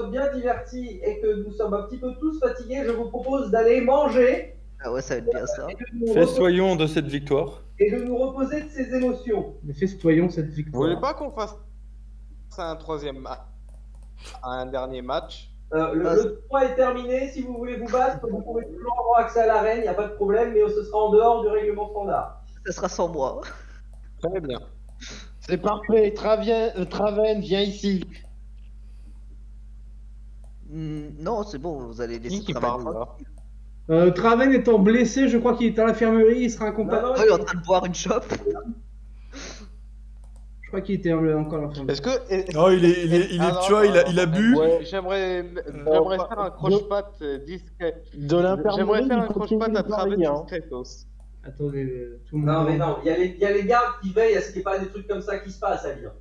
soit bien divertis et que nous sommes un petit peu tous fatigués, je vous propose d'aller manger Ah ouais, ça va être bien ça. et de nous reposer, Festoyons de cette victoire. de ses émotions. Mais festoyons cette Vous voulez victoire. pas qu'on fasse un dernier match? Le tournoi est terminé. Si vous voulez vous battre, vous pouvez toujours avoir accès à l'arène, il n'y a pas de problème, mais ce sera en dehors du règlement standard. Ça sera sans moi. Très bien. C'est parfait. Traven, viens ici. Non, c'est bon, vous allez laisser Qui travailler. parle là? Traven étant blessé, je crois qu'il est à l'infirmerie, il sera incompatible. Non, Oh, il est en train de boire une chope. Je crois qu'il était encore à l'infirmerie. Est-ce que. Non, tu vois, il a bu. Ouais, j'aimerais faire un croche-patte discret. De l'infirmerie, J'aimerais faire un il continue croche-patte à de travers parler, hein. discretos. Attendez, tout le monde. Non, mais non, il y a les gardes qui veillent à ce qu'il n'y ait pas des trucs comme ça qui se passent à lire.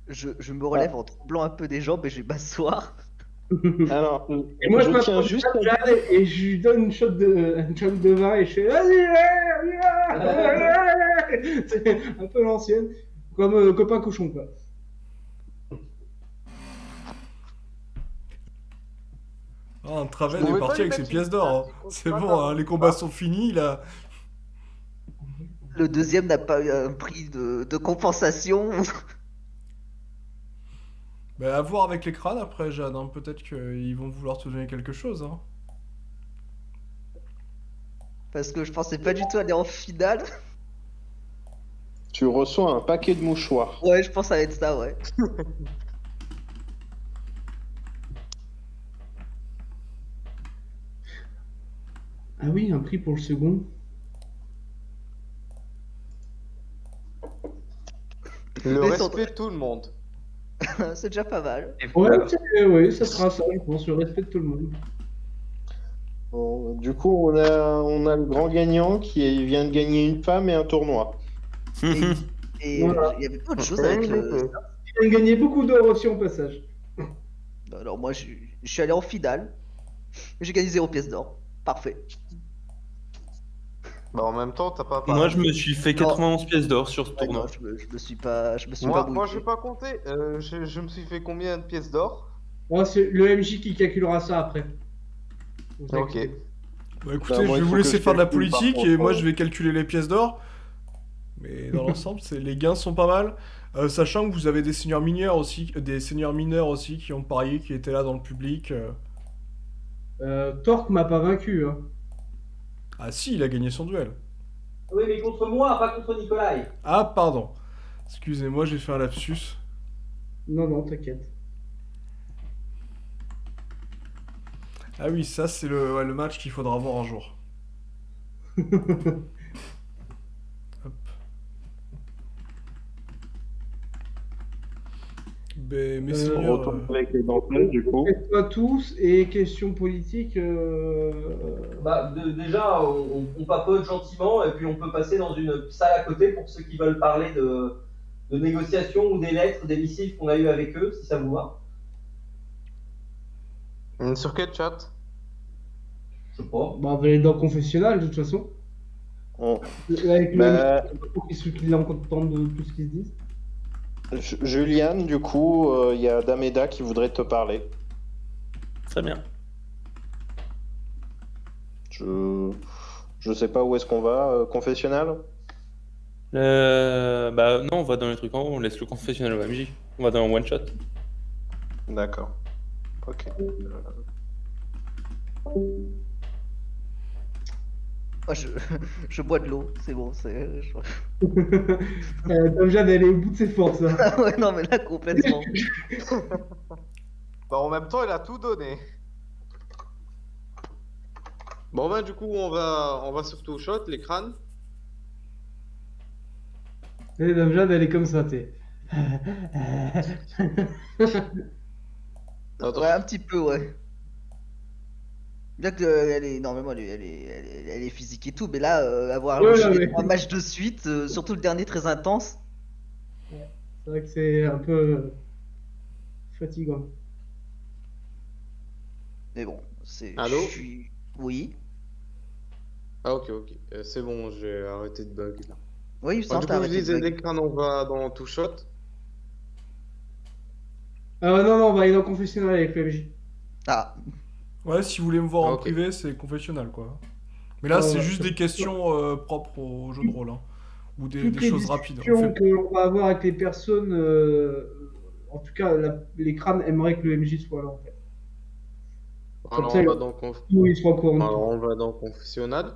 Je me relève en tremblant un peu des jambes et je vais m'asseoir. Alors, Et moi, je je tiens m'approche juste de Jade et je lui donne une shot de vin et je fais vas-y, viens. C'est un peu l'ancienne, comme copain cochon quoi. Ah, Traven Je est pouvais parti pas avec lui ses mettre pièces une d'or. petite Hein. C'est croche-patte bon, avant hein, les de combats partir. sont finis là. Le deuxième n'a pas eu un prix de compensation. Bah, à voir avec les crânes après, Jade. Hein. Peut-être qu'ils vont vouloir te donner quelque chose. Hein. Parce que je pensais pas du tout aller en finale. tu reçois un paquet de mouchoirs. Ouais, je pense que ça va être ça, ouais. Ah oui, un prix pour le second. Le Mais respect de tout le monde. C'est déjà pas mal. Ouais, ça sera ça, je pense, le respect de tout le monde. Bon, du coup, on a le grand gagnant qui vient de gagner une femme et un tournoi. Et Voilà. il y avait pas autre chose avec le. Il a gagné beaucoup d'or aussi en passage. Alors moi, je suis allé en finale. J'ai gagné 0 pièce d'or. Parfait. Bah, en même temps, t'as pas. Moi, je me suis fait 91 pièces d'or sur ce Ouais, tournoi. non, je me suis pas Moi, mouillé. je vais pas compter. Je me suis fait combien de pièces d'or? Oh, c'est le MJ qui calculera ça après. Vous Ok. inquiétez. Bah écoutez, Bah, moi, je vais il vous faut laisser que je faire de la calcule, par politique contre, et moi je vais calculer les pièces d'or. Mais dans l'ensemble, les gains sont pas mal. Sachant que vous avez des seigneurs mineurs aussi, qui ont parié, qui étaient là dans le public. Torque m'a pas vaincu. Hein. Ah si, il a gagné son duel. Oui, mais contre moi, pas contre Nikolai. Ah pardon. Excusez-moi, j'ai fait un lapsus. Non, t'inquiète. Ah oui, ça c'est le match qu'il faudra voir un jour. Hop. Ben, mes On seigneurs, retourne avec les danseuses, du coup. Faites-toi tous et question politique. Déjà, on papote gentiment et puis on peut passer dans une salle à côté pour ceux qui veulent parler de négociations ou des lettres, des missives qu'on a eu avec eux, si ça vous va. Sur quel chat? Je sais pas. Bah, on va aller dans le confessionnal de toute façon. On- Avec Bah, pour qu'ils soient contents de tout ce qu'ils se disent. Juliane, du coup, il y a Dameda qui voudrait te parler. très bien. Je sais pas où est-ce qu'on va. Confessionnal? Bah non, on va dans les trucs en haut, on laisse le confessionnal au MJ. On va dans un one shot. D'accord. Ok. Moi, je bois de l'eau, c'est bon. Dame Jade, elle est au bout de ses forces. Hein. Ah ouais, non, mais là, complètement. Bah, en même temps, il a tout donné. Bon, ben, du coup, on va surtout au shot, les crânes. Et Dame Jade, elle est comme ça, t'es. Ouais, un petit peu, ouais. Bien que elle est normalement elle est physique et tout, mais là avoir Ouais, enchaîné mais- 3 matchs de suite, surtout le dernier très intense. C'est vrai que c'est un peu fatigant. Mais bon, c'est. Allô? Oui. Ah, ok. C'est bon, j'ai arrêté de bug là. Oui, Bah, sans du coup, je disais, les crânes, on va dans tout shot. Non, non, on va aller dans le confessionnal avec le MJ. Ah, Ouais, si vous voulez me voir en Ok. privé, c'est confessionnal, quoi. Mais là, Ouais, c'est ouais, juste c'est- des questions propres au jeu de rôle, hein. Ou des Toutes les choses rapides. On discussions fait... que l'on va avoir avec les personnes, en tout cas, les crânes aimeraient que le MJ soit là, en fait. Comme Alors ça, on va dans le ils seront au courant de Alors tout. on va dans le confessionnal.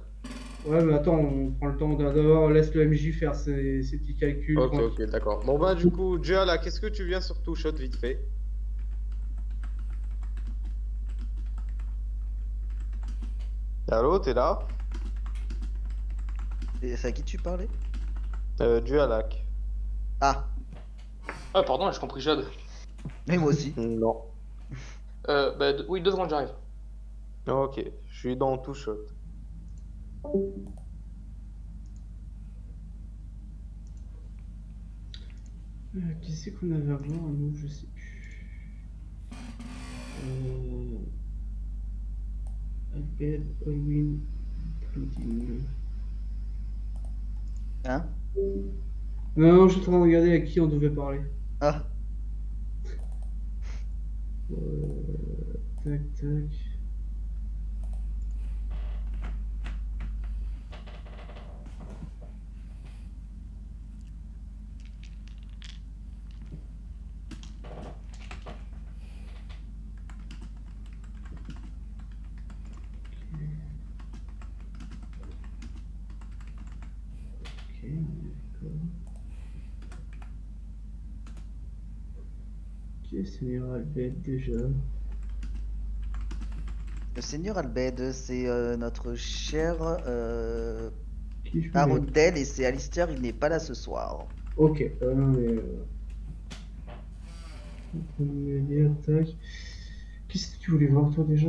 Ouais, mais attends, on prend le temps d'abord, on laisse le MJ faire ses petits calculs. Ok, tranquille. ok, d'accord. Bon bah du coup, Gia là, qu'est-ce que tu viens sur Two Shot vite fait? Allô, t'es là? c'est à qui tu parlais? Dualac. Ah, Ah, pardon, j'ai compris Jade. mais moi aussi. Non. Oui, 2 secondes, j'arrive. Ok, je suis dans Two Shot. Qui c'est qu'on avait avant, nous, je sais plus. Abel, Owen, Claudine. Hein? Non, non, je suis en train de regarder à qui on devait parler. Ah, Tac, tac. Ok, d'accord. Ok, Seigneur Albert déjà. le Seigneur Albed, c'est notre cher Qui je voulais? Arundel et c'est Alistair, il n'est pas là ce soir. Ok, non mais. On va me dire, tac. Qu'est-ce que tu voulais voir toi déjà?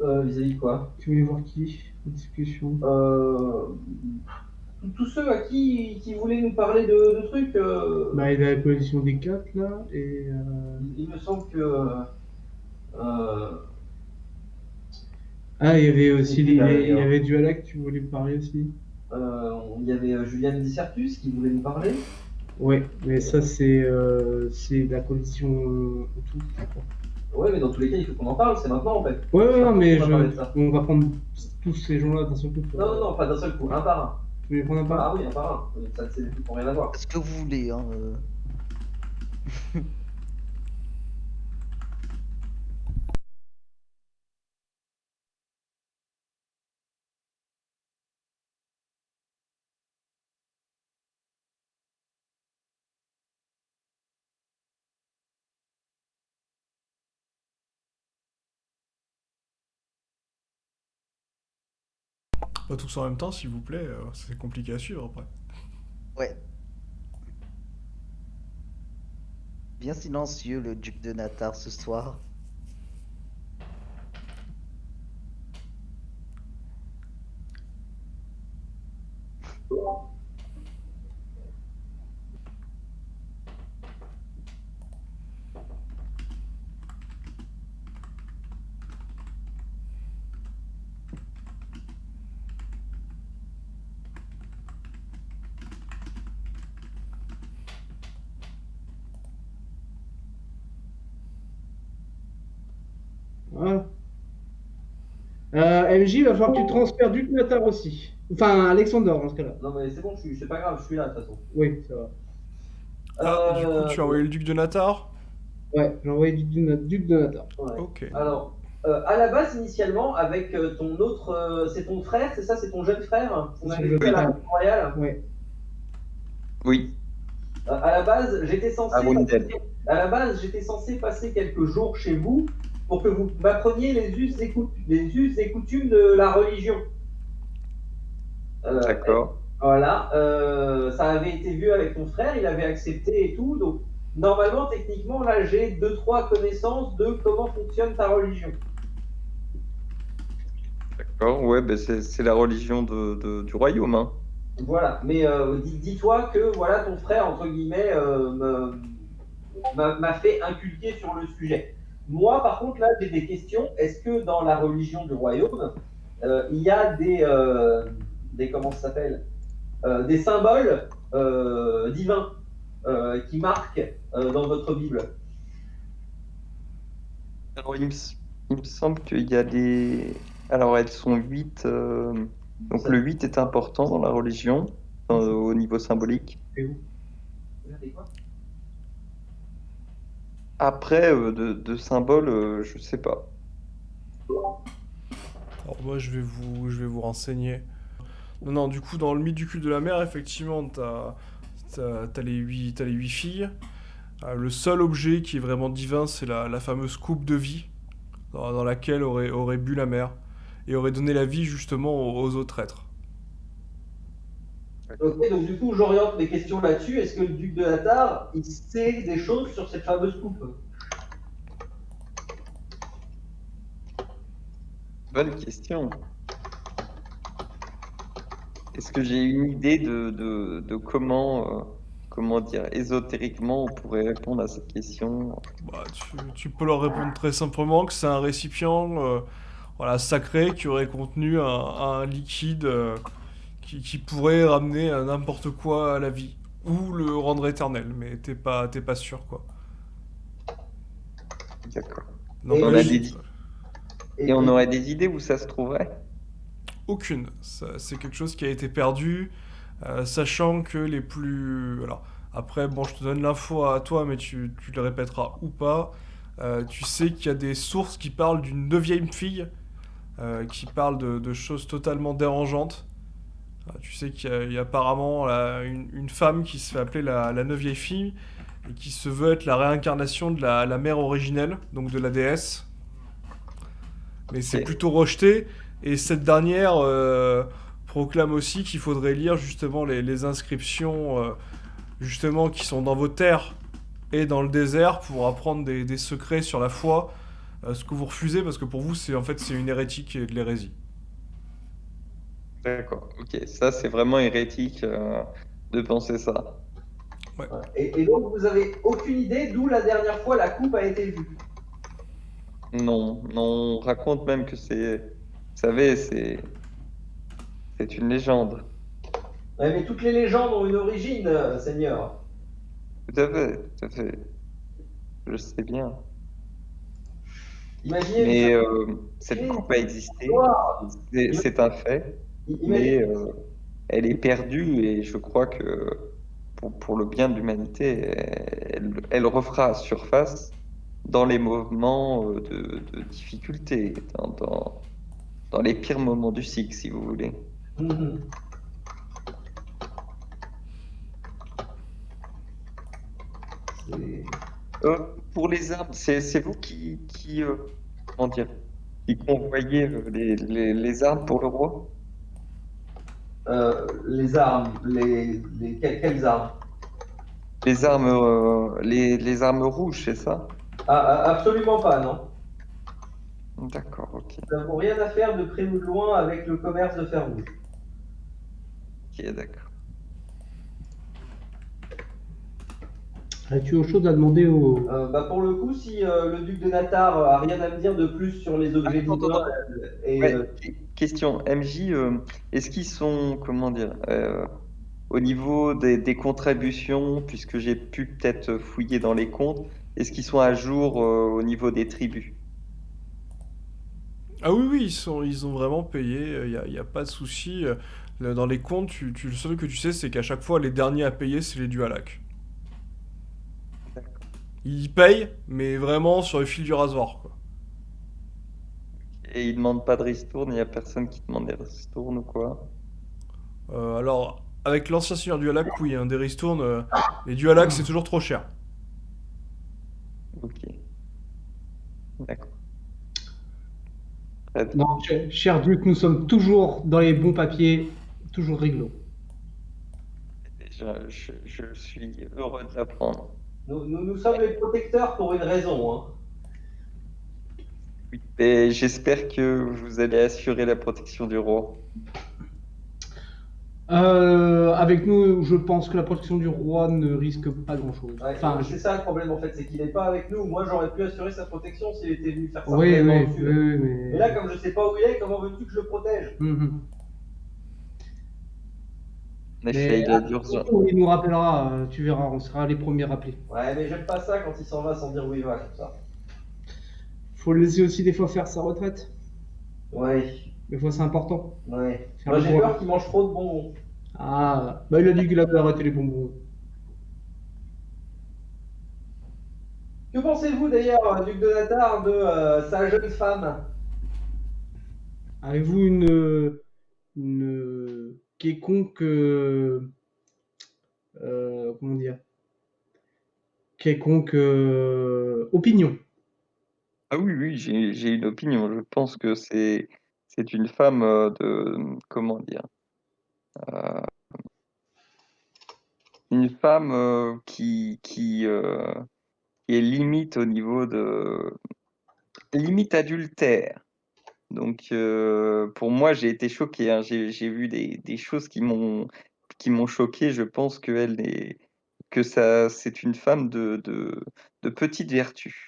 Vis-à-vis de quoi? Tu voulais voir qui? En discussion. Tous ceux à qui voulaient nous parler de trucs, Bah, il a la position des 4 là, et. il me semble que. Ah, il y avait aussi Oui, bah, il y avait Dualac, tu voulais me parler aussi. Il y avait Juliane Dissertus qui voulait nous parler. Ouais, mais ça c'est la condition tout. Ouais, mais dans tous les cas, il faut qu'on en parle, c'est maintenant en fait. Ouais, ouais, non, mais On va parler de ça. on va prendre tous ces gens-là d'un seul coup. Non, non, non, pas d'un seul coup, un par un. Tu veux les prendre un par Ah oui, un par un. Ça, c'est des trucs qui n'ont rien à voir. Ce que vous voulez, hein. Pas tous en même temps, s'il vous plaît. C'est compliqué à suivre après. Ouais. Bien silencieux le duc de Natar ce soir. Voilà. MJ, il va falloir que tu transfères Duc Natar aussi. Enfin, Alexander dans ce cas-là. Non, mais c'est bon, c'est pas grave, je suis là de toute façon. Oui, ça va. Ah, du coup, tu as envoyé le duc de Natar? Ouais, j'ai envoyé Duc de Natar. Ouais. Ok. Alors, à la base, initialement, avec ton autre. C'est ton frère, c'est ça? C'est ton jeune frère? On C'est avait le fait à la frère. Cour Royale. Ouais. Oui, À la base, j'étais censé. Arundel. À la base, j'étais censé passer quelques jours chez vous pour que vous m'appreniez les us et coutumes de la religion. D'accord. Voilà, ça avait été vu avec ton frère, il avait accepté et tout. Donc, normalement, techniquement, là, j'ai 2-3 connaissances de comment fonctionne ta religion. D'accord, ouais, ben c'est la religion du royaume, hein. Voilà, mais dis-toi que voilà, ton frère, entre guillemets, m'a fait inculquer sur le sujet. Moi, par contre, là, j'ai des questions. Est-ce que dans la religion du royaume, il y a des comment ça s'appelle, des symboles divins? qui marquent dans votre Bible? Alors, il me semble qu'il y a des. Alors, elles sont 8. Donc, le 8 est important dans la religion, au niveau symbolique. Regardez quoi? Après, de symboles, je sais pas. Alors moi je vais vous renseigner. Non, du coup dans le mythe du culte de la mer, effectivement, t'as les 8 filles. Le seul objet qui est vraiment divin, c'est la fameuse coupe de vie, dans laquelle aurait bu la mer, et aurait donné la vie justement aux autres êtres. Ok, donc du coup, j'oriente mes questions là-dessus. Est-ce que le duc de Natar, il sait des choses sur cette fameuse coupe? Bonne question. Est-ce que j'ai une idée de comment dire, ésotériquement, on pourrait répondre à cette question? Bah, tu peux leur répondre très simplement que c'est un récipient voilà, sacré qui aurait contenu un liquide qui pourrait ramener à n'importe quoi à la vie. Ou le rendre éternel, mais t'es pas sûr quoi. D'accord. Donc, Et On a oui, des- Et on aurait des idées où ça se trouverait? aucune. C'est quelque chose qui a été perdu, sachant que les plus... Alors, après, bon, je te donne l'info à toi, mais tu le répéteras ou pas. Tu sais qu'il y a des sources qui parlent d'une neuvième fille, qui parle de choses totalement dérangeantes. Tu sais qu'il y a apparemment une femme qui se fait appeler la neuvième fille, et qui se veut être la réincarnation de la mère originelle, donc de la déesse. Mais c'est Ok. plutôt rejeté. Et cette dernière proclame aussi qu'il faudrait lire justement les inscriptions justement qui sont dans vos terres et dans le désert pour apprendre des secrets sur la foi. Ce que vous refusez parce que pour vous c'est une hérétique et de l'hérésie. D'accord, ok. Ça, c'est vraiment hérétique de penser ça. Voilà. Et donc, vous avez aucune idée d'où la dernière fois la coupe a été vue? Non, non, on raconte même que c'est, vous savez, c'est une légende. Ouais, mais toutes les légendes ont une origine, Seigneur. Tout à fait, tout à fait. Je sais bien. Imaginez Mais une cette coupe a existé, histoire. c'est un fait, Imaginez mais elle est perdue et je crois que pour le bien de l'humanité, elle refera surface dans les moments de difficulté, dans les pires moments du cycle, si vous voulez. Mhm. C'est- Pour les armes, c'est vous comment dire, qui convoyez les armes pour le roi? les armes, quelles armes? Les armes rouges, c'est ça? Absolument pas, non. D'accord, ok. Nous n'avons rien à faire de près ou de loin avec le commerce de fer rouge. Ok, d'accord. As-tu autre chose à demander au... Pour le coup, si le duc de Natar a rien à me dire de plus sur les objets Attends, divins et Ouais, question, MJ, est-ce qu'ils sont, comment dire, au niveau des contributions, puisque j'ai pu peut-être fouiller dans les comptes, est-ce qu'ils sont à jour au niveau des tribus? Ah oui, oui, ils ont vraiment payé, y a pas de souci. Dans les comptes, le seul que tu sais, c'est qu'à chaque fois, les derniers à payer, c'est les Dualac. Ils payent, mais vraiment sur le fil du rasoir, quoi. Et ils demandent pas de ristourne, il n'y a personne qui demande des ristournes ou quoi? Alors, avec l'ancien seigneur Dualac, oui, hein, des ristournes, les Dualac, c'est toujours trop cher. Ok, d'accord. Très bien. Non, cher Duc, nous sommes toujours dans les bons papiers, toujours réglo. Je suis heureux de l'apprendre. nous sommes les protecteurs pour une raison. Hein. Oui, et j'espère que vous allez assurer la protection du roi. Avec nous, je pense que la protection du roi ne risque pas grand-chose. Ouais, Enfin, c'est ça le problème en fait, c'est qu'il n'est pas avec nous. Moi, j'aurais pu assurer sa protection s'il était venu faire ça. oui, vraiment oui, dessus. oui, Mais là, comme je sais pas où il est, comment veux-tu que je le protège? Mhm. En effet, il a d'urgence. Il nous rappellera, tu verras, on sera les premiers rappelés. Ouais, mais j'aime pas ça quand il s'en va sans dire où il va, comme ça. Faut le laisser aussi des fois faire sa retraite. Ouais, Des fois, c'est important. ouais. Faire Moi, le j'ai point. peur qu'il mange trop de bonbons. Ah, bah il a dit qu'il avait arrêté les bonbons. Que pensez-vous d'ailleurs, Duc de Natar, de sa jeune femme? Avez-vous une quelconque comment dire, quelconque opinion? Ah oui, oui, j'ai une opinion. Je pense que c'est une femme comment dire, euh, une femme qui est limite au niveau de limite adultère. Donc pour moi, j'ai été choqué, hein. J'ai vu des choses qui m'ont choqué. Je pense que ça c'est une femme de petite vertu.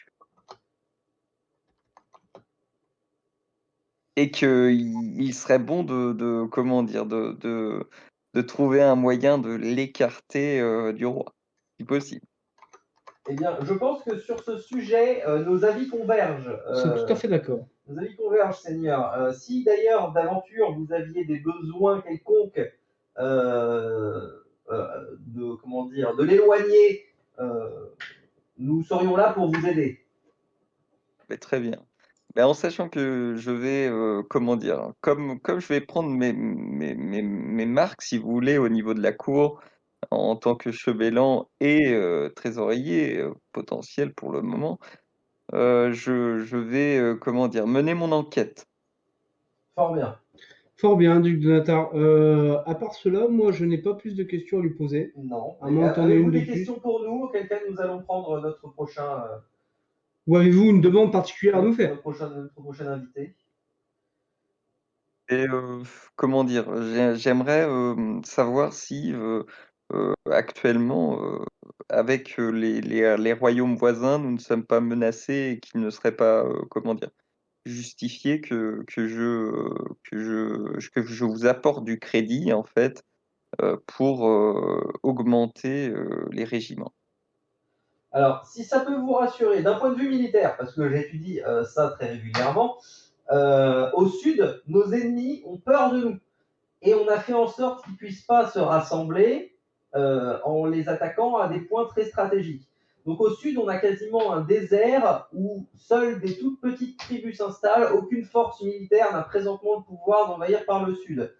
Et qu'il serait bon comment dire, de trouver un moyen de l'écarter du roi, si possible. Eh bien, je pense que sur ce sujet, nos avis convergent. Ils sont tout à fait d'accord. Nos avis convergent, Seigneur. Si d'ailleurs, d'aventure, vous aviez des besoins quelconques comment dire, de l'éloigner, nous serions là pour vous aider. Mais très bien. Mais en sachant que je vais, comment dire, comme je vais prendre mes marques, si vous voulez, au niveau de la cour, en tant que chambellan et trésorier potentiel pour le moment, je vais, comment dire, mener mon enquête. Fort bien. Fort bien, Duc de Natar. À part cela, moi, je n'ai pas plus de questions à lui poser. Non. À moins que t'en aies Avez-vous une de des plus. questions pour nous, auquel cas nous allons prendre notre prochain, Ou avez-vous une demande particulière à nous faire? notre prochain invité? Et comment dire, j'aimerais savoir si actuellement, avec les royaumes voisins, nous ne sommes pas menacés et qu'il ne serait pas, comment dire, justifié que je vous apporte du crédit, en fait, pour augmenter les régiments. Alors, si ça peut vous rassurer, d'un point de vue militaire, parce que j'étudie ça très régulièrement, au sud, nos ennemis ont peur de nous. Et on a fait en sorte qu'ils ne puissent pas se rassembler en les attaquant à des points très stratégiques. Donc au sud, on a quasiment un désert où seules des toutes petites tribus s'installent. Aucune force militaire n'a présentement le pouvoir d'envahir par le sud.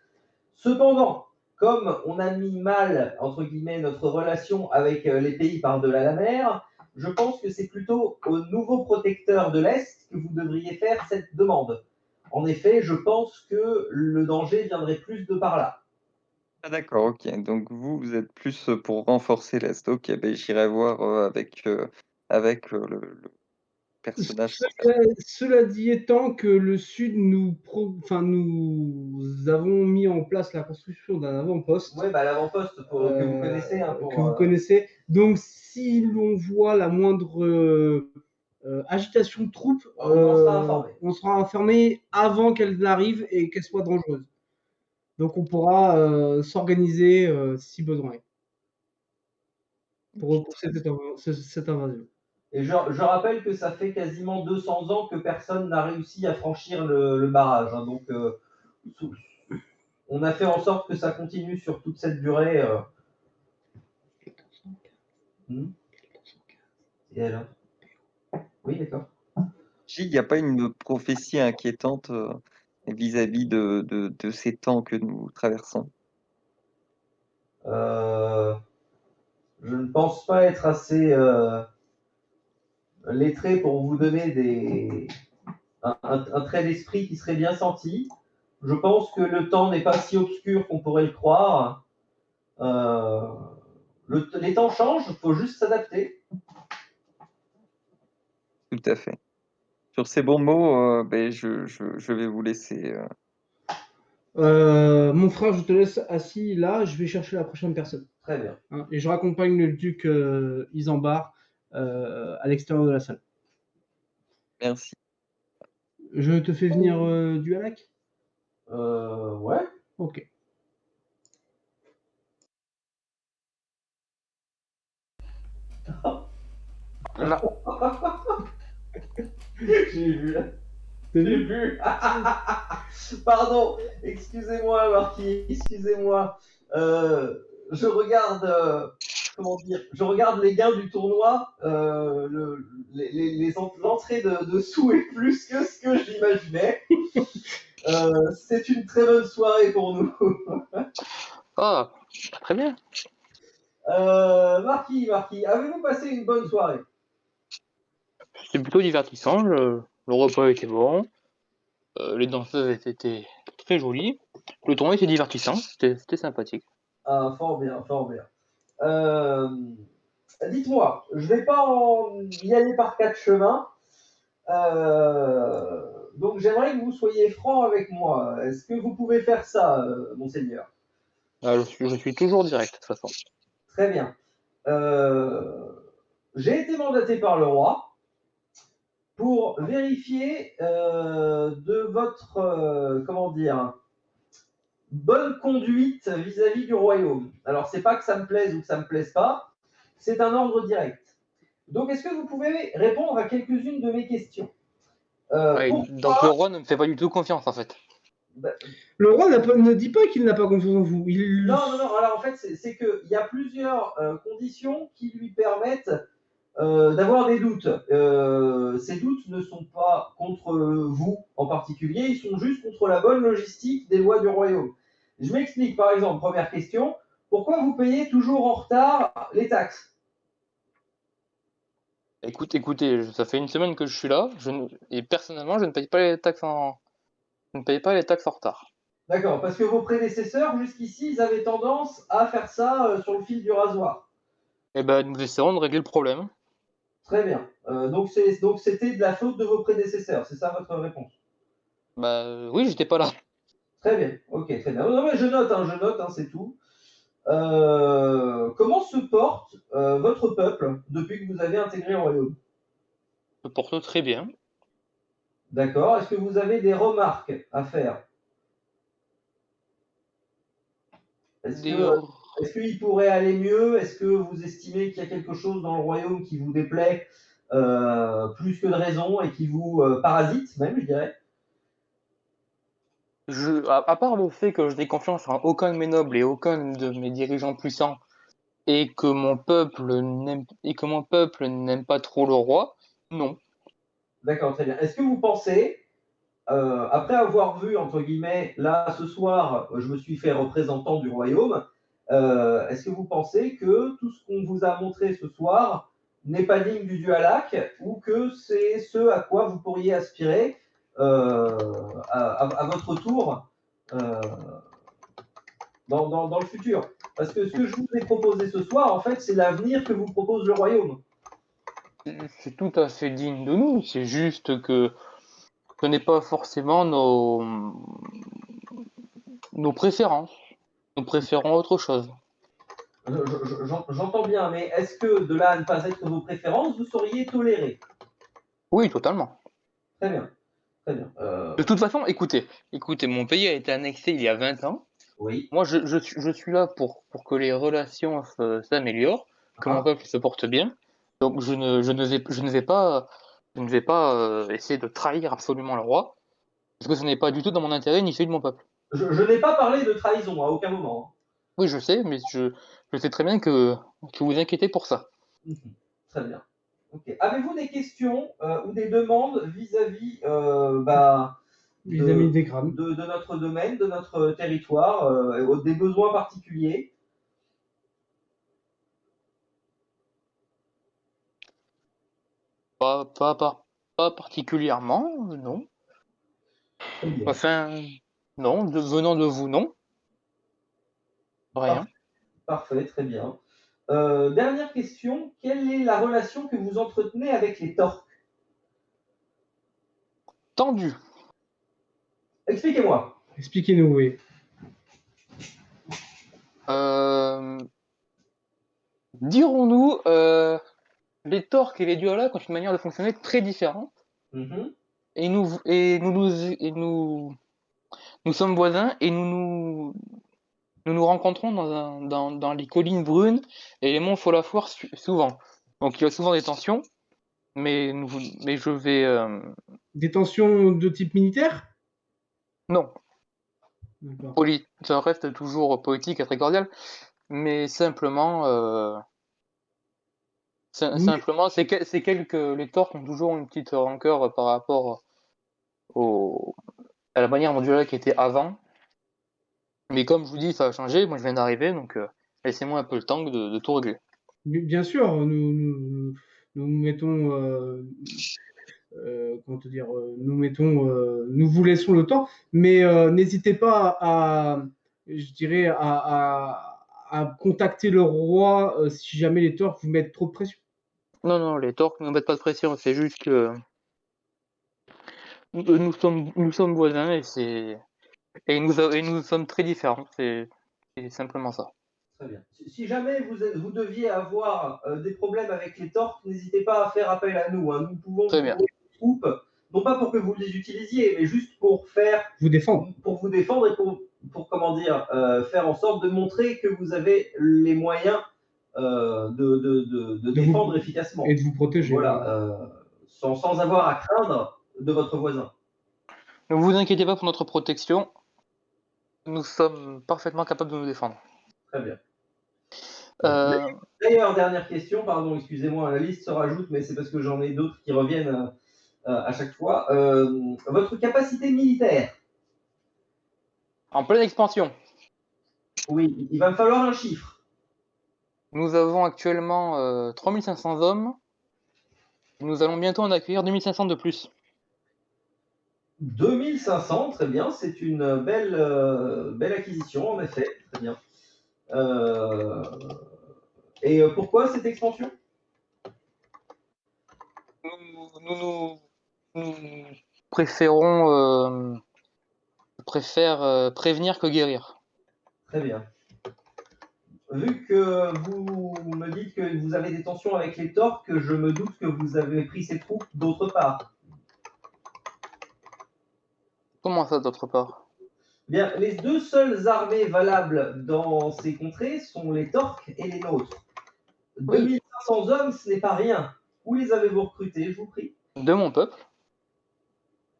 Cependant, comme on a mis mal, entre guillemets, notre relation avec les pays par-delà la mer, je pense que c'est plutôt aux nouveaux protecteurs de l'Est que vous devriez faire cette demande. En effet, je pense que le danger viendrait plus de par là. Ah d'accord, ok. Donc vous êtes plus pour renforcer l'Est. Ok, ben j'irai voir avec le personnage. Cela dit étant que le Sud nous avons mis en place la construction d'un avant-poste Oui, bah, l'avant-poste que vous connaissez. Hein, que vous connaissez. Donc, si l'on voit la moindre agitation de troupes, on sera informé avant qu'elle arrive et qu'elle soit dangereuse. Donc, on pourra s'organiser si besoin pour repousser cette invasion. Et je rappelle que ça fait quasiment 200 ans que personne n'a réussi à franchir le barrage. Hein, donc, on a fait en sorte que ça continue sur toute cette durée. Et alors? Oui, d'accord. Il n'y a pas une prophétie inquiétante vis-à-vis de ces temps que nous traversons? Je ne pense pas être assez lettré pour vous donner un trait d'esprit qui serait bien senti. Je pense que le temps n'est pas si obscur qu'on pourrait le croire. Les temps changent, il faut juste s'adapter. Tout à fait. Sur ces bons mots, ben, je vais vous laisser. Mon frère, je te laisse assis là, je vais chercher la prochaine personne. Très bien. Hein, et je raccompagne le duc Isambard à l'extérieur de la salle. Merci. Je te fais venir du Halak? Ouais. Ok. Là. J'ai vu. J'ai vu. Pardon, excusez-moi, Marquis, excusez-moi. Je regarde, comment dire, je regarde les gains du tournoi. L'entrée de sous est plus que ce que j'imaginais. C'est une très bonne soirée pour nous. Ah, très bien. Marquis, avez-vous passé une bonne soirée? C'était plutôt divertissant. Le repas était bon. Les danseuses étaient très jolies. Le tournoi était divertissant. C'était sympathique. Ah, fort bien, fort bien. Dites-moi, je vais pas y aller par quatre chemins. Donc j'aimerais que vous soyez franc avec moi. Est-ce que vous pouvez faire ça, monseigneur? Ah, je suis toujours direct, de toute façon. Très bien. J'ai été mandaté par le roi pour vérifier de votre, comment dire, bonne conduite vis-à-vis du royaume. Alors, c'est pas que ça me plaise ou que ça me plaise pas, c'est un ordre direct. Donc, est-ce que vous pouvez répondre à quelques-unes de mes questions? Ouais, donc le roi ne me fait pas du tout confiance, en fait. Le roi ne dit pas qu'il n'a pas confiance en vous. Non. Alors, en fait, c'est qu'il y a plusieurs conditions qui lui permettent d'avoir des doutes. Ces doutes ne sont pas contre vous en particulier, ils sont juste contre la bonne logistique des lois du royaume. Je m'explique, par exemple, première question, pourquoi vous payez toujours en retard les taxes? Écoutez, ça fait une semaine que je suis là, et personnellement, je ne paye pas les taxes en retard. D'accord, parce que vos prédécesseurs, jusqu'ici, ils avaient tendance à faire ça sur le fil du rasoir. Eh ben, nous essayons de régler le problème. Très bien. Donc c'était de la faute de vos prédécesseurs, c'est ça votre réponse? Bah oui, j'étais pas là. Très bien, ok, très bien. Non, mais je note, c'est tout. Comment se porte votre peuple depuis que vous avez intégré le royaume? Se porte très bien. D'accord. Est-ce que vous avez des remarques à faire? Est-ce qu'il pourrait aller mieux? Est-ce que vous estimez qu'il y a quelque chose dans le royaume qui vous déplaît plus que de raison et qui vous parasite même, je dirais? À part le fait que je n'ai confiance en aucun de mes nobles et aucun de mes dirigeants puissants, et que mon peuple n'aime pas trop le roi, non. D'accord, très bien. Est-ce que vous pensez, après avoir vu, entre guillemets, là, ce soir, je me suis fait représentant du royaume, est-ce que vous pensez que tout ce qu'on vous a montré ce soir n'est pas digne du dieu Alak ou que c'est ce à quoi vous pourriez aspirer à votre tour dans le futur? Parce que ce que je vous ai proposé ce soir, en fait, c'est l'avenir que vous propose le royaume. C'est tout à fait digne de nous, c'est juste que ce n'est pas forcément nos préférences. Nous préférons autre chose. J'entends bien, mais est-ce que de là à ne pas être vos préférences, vous seriez toléré? Oui, totalement. Très bien. Très bien. De toute façon, écoutez, mon pays a été annexé il y a 20 ans. Oui. Moi, je suis là pour que les relations s'améliorent, que mon peuple se porte bien. Donc, je ne vais pas essayer de trahir absolument le roi, parce que ce n'est pas du tout dans mon intérêt ni celui de mon peuple. Je n'ai pas parlé de trahison à aucun moment. Oui, je sais, mais je sais très bien que vous vous inquiétez pour ça. Très bien. Okay. Avez-vous des questions ou des demandes vis-à-vis de notre domaine, de notre territoire, des besoins particuliers? Pas particulièrement, non. Enfin, non, venant de vous, non. Rien. Parfait, très bien. Dernière question, quelle est la relation que vous entretenez avec les Torques? Tendue. Expliquez-moi. Expliquez-nous, oui. Dirons-nous, les Torques et les Dualac ont une manière de fonctionner très différente. Et nous sommes voisins et nous rencontrons dans les collines brunes et les monts Folafoir souvent. Donc il y a souvent des tensions. Mais, mais je vais... Des tensions de type militaire? Non, D'accord. ça reste toujours politique et très cordial, mais simplement... Oui. Simplement, les torts ont toujours une petite rancœur par rapport à la manière dont Dualac était avant. Mais comme je vous dis, ça a changé. Moi, je viens d'arriver, donc laissez-moi un peu le temps de tout régler. Bien sûr, nous mettons, comment te dire, nous vous laissons le temps, mais n'hésitez pas je dirais, à contacter le roi si jamais les torts vous mettent trop de pression. Non, les torts ne mettent pas de pression. C'est juste que nous sommes voisins et nous sommes très différents. C'est simplement ça. Très bien. Si jamais vous deviez avoir des problèmes avec les torques, n'hésitez pas à faire appel à nous. Hein. Nous pouvons Très vous bien. donner des troupes, non pas pour que vous les utilisiez, mais juste pour vous défendre. Pour vous défendre et pour comment dire, faire en sorte de montrer que vous avez les moyens de défendre efficacement. Et de vous protéger. Voilà, sans avoir à craindre de votre voisin. Ne vous inquiétez pas pour notre protection. Nous sommes parfaitement capables de nous défendre. Très bien. D'ailleurs, dernière question, pardon, excusez-moi, la liste se rajoute, mais c'est parce que j'en ai d'autres qui reviennent à chaque fois. Votre capacité militaire? En pleine expansion. Oui, il va me falloir un chiffre. Nous avons actuellement 3500 hommes. Nous allons bientôt en accueillir 2500 de plus. 2500, très bien, c'est une belle acquisition, en effet, très bien. Et pourquoi cette expansion? Nous préférons prévenir que guérir. Très bien. Vu que vous me dites que vous avez des tensions avec les torques, je me doute que vous avez pris ces troupes d'autre part. Comment ça, d'autre part? Bien, les deux seules armées valables dans ces contrées sont les torques et les nôtres. 2500 hommes, ce n'est pas rien. Où les avez-vous recrutés, je vous prie? De mon peuple.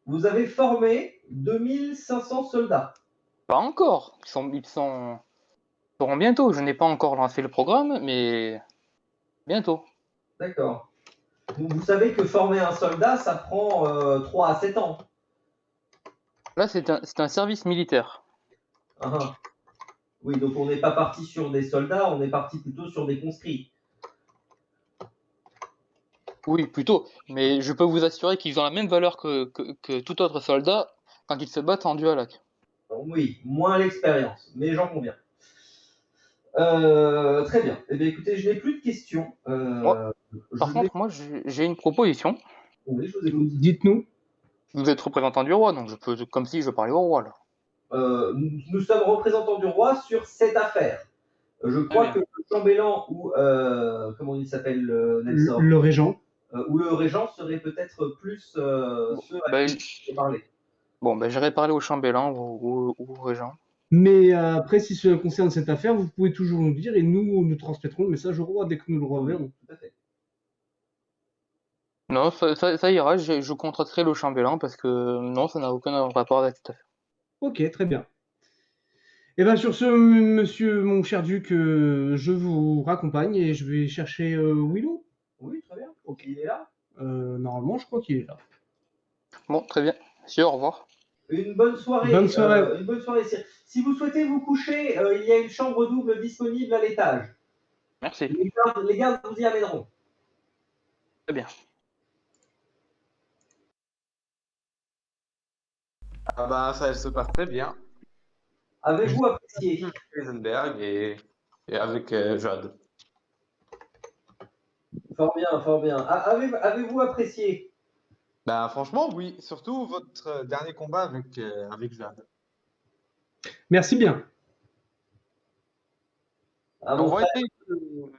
Vous avez formé 2500 soldats. Pas encore. Ils seront bientôt. Je n'ai pas encore lancé le programme, mais bientôt. D'accord. Vous savez que former un soldat, ça prend 3 à 7 ans. Là, c'est un service militaire. Oui, donc on n'est pas parti sur des soldats, on est parti plutôt sur des conscrits. Oui, plutôt. Mais je peux vous assurer qu'ils ont la même valeur que tout autre soldat quand ils se battent en Dualac. Oui, moins l'expérience, mais j'en conviens. Très bien. Eh bien, écoutez, je n'ai plus de questions. Par contre, moi, j'ai une proposition. Oui, je vous écoute. Dites-nous. Vous êtes représentant du roi, donc je peux, comme si je parlais au roi, là. Nous sommes représentants du roi sur cette affaire. Je crois que le chambellan ou, comment il s'appelle, Nelson, le régent. Ou le régent serait peut-être plus ceux à qui je vais parler. Bon, j'irai parler au chambellan ou au régent. Mais après, si cela concerne cette affaire, vous pouvez toujours nous dire et nous transmettrons le message au roi dès que nous le reverrons. Tout à fait. Non, ça ira, je contacterai le chambellan parce que non, ça n'a aucun rapport avec cette affaire. Ok, très bien. Et bien sur ce, monsieur, mon cher duc, je vous raccompagne et je vais chercher Willow. Oui, très bien. Ok, il est là? Normalement, je crois qu'il est là. Bon, très bien. Monsieur, au revoir. Une bonne soirée. Bonne soirée. Une bonne soirée. Si vous souhaitez vous coucher, il y a une chambre double disponible à l'étage. Merci. Les gardes vous y amèneront. Très bien. Ah bah ça se passe très bien. Avez-vous apprécié Heisenberg et avec Jade. Fort bien, fort bien. Avez-vous apprécié? Bah franchement oui, surtout votre dernier combat avec Jade. Merci bien. On voit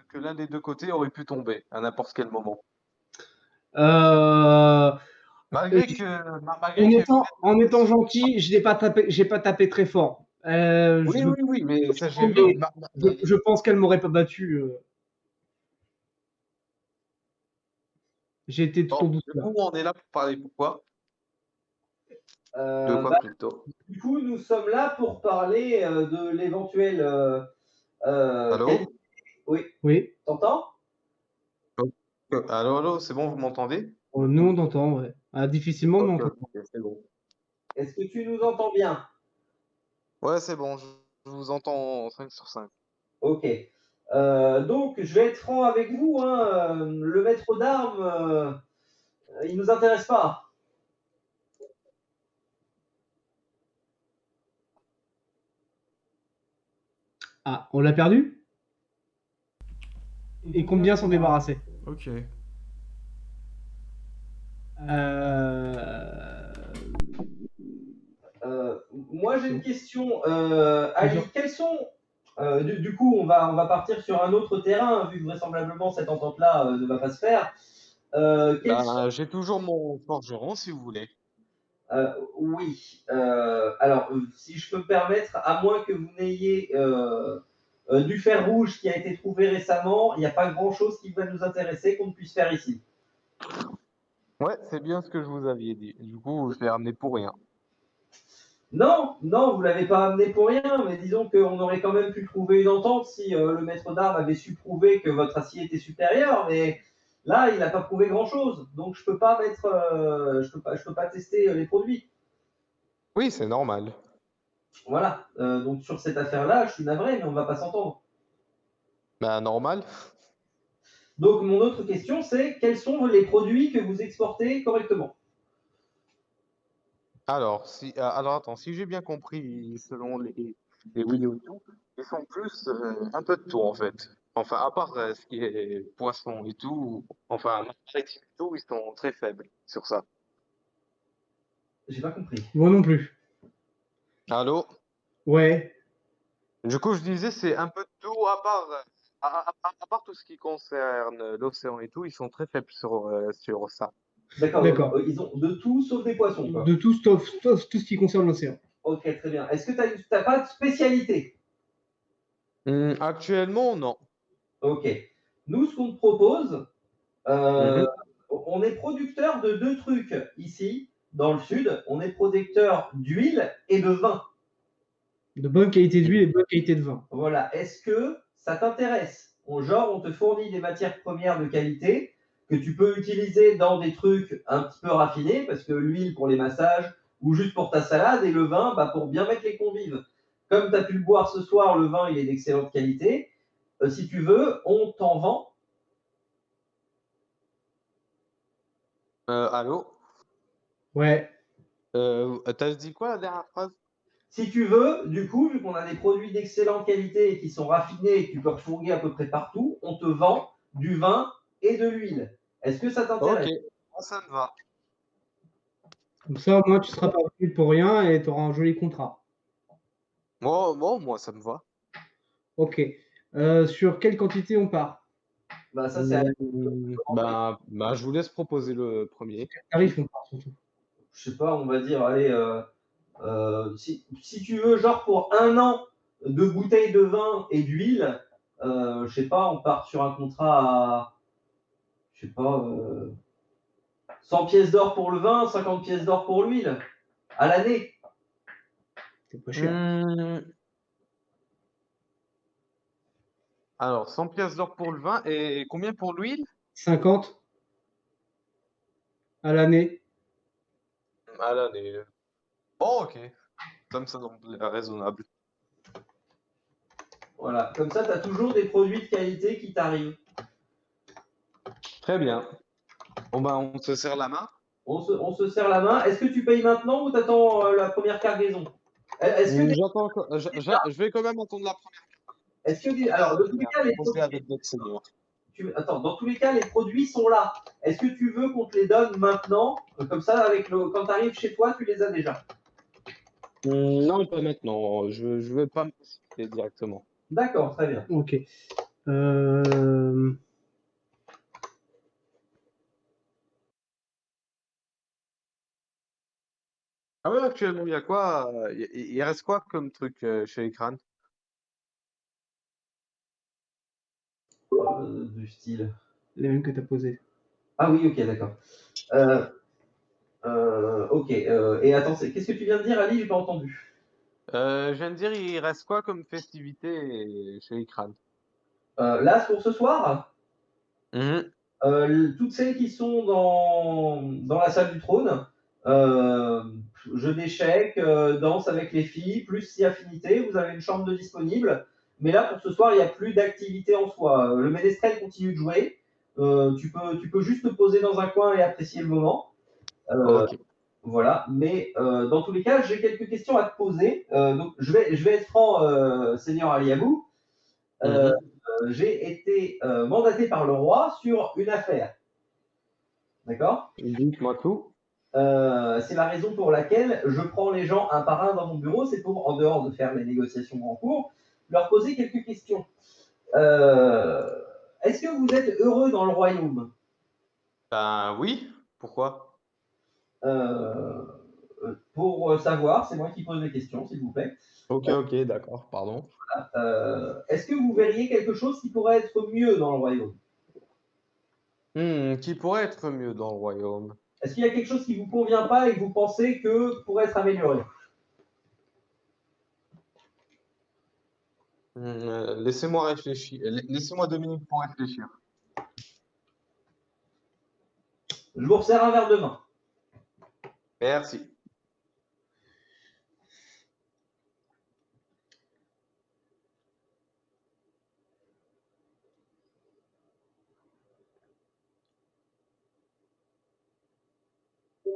que l'un des deux côtés aurait pu tomber à n'importe quel moment. En étant gentil, j'ai pas tapé très fort. Oui, mais ça j'ai vu. Je pense qu'elle m'aurait pas battu. J'ai été tout en Bon, douce du là. coup, on est là pour parler pourquoi? De quoi Bah, plutôt? du coup, nous sommes là pour parler de l'éventuelle Allô? qualité. Oui, Oui. t'entends? Allô, allô, c'est bon, vous m'entendez? Oh, nous, on t'entend, ouais. Ah, difficilement, mais on Ok, t'entend. ok, c'est bon. Est-ce que tu nous entends bien? Ouais, c'est bon, je vous entends 5 sur 5. Ok. Donc, je vais être franc avec vous, hein, le maître d'armes, il nous intéresse pas. Ah, on l'a perdu? Et combien s'en débarrasser? Ok. Euh... Moi, j'ai une question. Ali, quels sont. Du coup, on va partir sur un autre terrain, vu que vraisemblablement cette entente-là ne va pas se faire. Quels sont. Bah, j'ai toujours mon forgeron si vous voulez. Oui. Alors, si je peux me permettre, à moins que vous n'ayez du fer rouge qui a été trouvé récemment, il n'y a pas grand-chose qui va nous intéresser qu'on ne puisse faire ici. Ouais, c'est bien ce que je vous aviez dit. Du coup, je l'ai ramené pour rien. Non, non, vous l'avez pas amené pour rien, mais disons qu'on aurait quand même pu trouver une entente si le maître d'armes avait su prouver que votre acier était supérieur, mais là, il n'a pas prouvé grand-chose, donc je peux pas mettre, je peux pas tester les produits. Oui, c'est normal. Voilà. Donc sur cette affaire-là, je suis navré, mais on va pas s'entendre. Bah, normal. Donc mon autre question, c'est quels sont les produits que vous exportez correctement? Alors attends, si j'ai bien compris, selon les vidéos et tout, ils font plus un peu de tout en fait. Enfin, à part ce qui est poisson et tout, enfin, maritime et tout, ils sont très faibles sur ça. J'ai pas compris. Moi non plus. Allô? Ouais. Du coup, je disais, c'est un peu de tout, à part tout ce qui concerne l'océan et tout, ils sont très faibles sur ça. D'accord, donc D'accord. ils ont de tout sauf des poissons, quoi. De tout, tout ce qui concerne l'océan. Ok, très bien. Est-ce que tu n'as pas de spécialité? Actuellement, non. Ok. Nous, ce qu'on te propose, euh, Mhm. on est producteur de deux trucs ici, dans le sud. On est producteur d'huile et de vin. De bonne qualité d'huile et de bonne qualité de vin. Voilà. Est-ce que ça t'intéresse? Genre, on te fournit des matières premières de qualité que tu peux utiliser dans des trucs un petit peu raffinés, parce que l'huile pour les massages ou juste pour ta salade et le vin bah, pour bien mettre les convives. Comme tu as pu le boire ce soir, le vin il est d'excellente qualité. Si tu veux, on t'en vend. Allô? Ouais. T'as dit quoi la dernière phrase? Si tu veux, du coup, vu qu'on a des produits d'excellente qualité et qui sont raffinés et que tu peux refourguer à peu près partout, on te vend du vin et de l'huile. Est-ce que ça Ok, t'intéresse? ça me va. Comme ça, au moins, tu seras pas pris pour rien et tu auras un joli contrat. Moi, ça me va. Ok. Sur quelle quantité on part? Bah, ça, c'est à Bah, je vous laisse proposer le premier. Quel tarif on part surtout? je sais pas, on va dire, allez, si tu veux, genre pour un an de bouteilles de vin et d'huile, je sais pas, on part sur un contrat à, je sais pas, 100 pièces d'or pour le vin, 50 pièces d'or pour l'huile, à l'année. C'est pas cher. Alors, 100 pièces d'or pour le vin et combien pour l'huile? 50 à l'année. À l'année. Bon, ok. Ça me semble raisonnable. Voilà, comme ça, tu as toujours des produits de qualité qui t'arrivent. Très bien. Bon, bah, on se serre la main. On se serre la main. Est-ce que tu payes maintenant ou t'attends la première cargaison? Est-ce que, J'attends, je vais quand même attendre la première. alors, de tous les cas, les Poser produits, avec d'autres seniors. attends, dans tous les cas, les produits sont là. Est-ce que tu veux qu'on te les donne maintenant? Comme ça, quand tu arrives chez toi, tu les as déjà. Non, pas maintenant. Je vais pas me précipiter directement. D'accord, très bien. Ok. Euh, Ah ouais, actuellement, il y a quoi? Il reste quoi comme truc chez Ekran? Du style. les mêmes que tu as posés. Ah oui, ok, d'accord. Euh, ok. Et attends, qu'est-ce que tu viens de dire, Ali? J'ai pas entendu. Je viens de dire, il reste quoi comme festivité chez Ikran? Là, pour ce soir, Mhm. toutes celles qui sont dans la salle du trône, euh, jeu d'échecs, danse avec les filles, plus si affinité, vous avez une chambre de disponible. Mais là, pour ce soir, il n'y a plus d'activité en soi. Le ménestrel continue de jouer. Tu peux juste te poser dans un coin et apprécier le moment. Euh, Ok. voilà. Mais dans tous les cas, j'ai quelques questions à te poser. Donc, je vais être franc, Seigneur Aliabou. Euh, Mhm. j'ai été mandaté par le roi sur une affaire. D'accord? Dites-moi tout. C'est la raison pour laquelle je prends les gens un par un dans mon bureau. C'est pour, en dehors de faire les négociations en cours, leur poser quelques questions. Euh, Est-ce que vous êtes heureux dans le royaume? Ben oui, pourquoi? Euh, pour savoir, c'est moi qui pose les questions, s'il vous plaît. Ok, ok, d'accord, pardon. Est-ce que vous verriez quelque chose qui pourrait être mieux dans le royaume? Qui pourrait être mieux dans le royaume? Est-ce qu'il y a quelque chose qui ne vous convient pas et que vous pensez que pourrait être amélioré? Laissez-moi réfléchir. Laissez-moi 2 minutes pour réfléchir. Je vous resserre un verre de vin. Merci.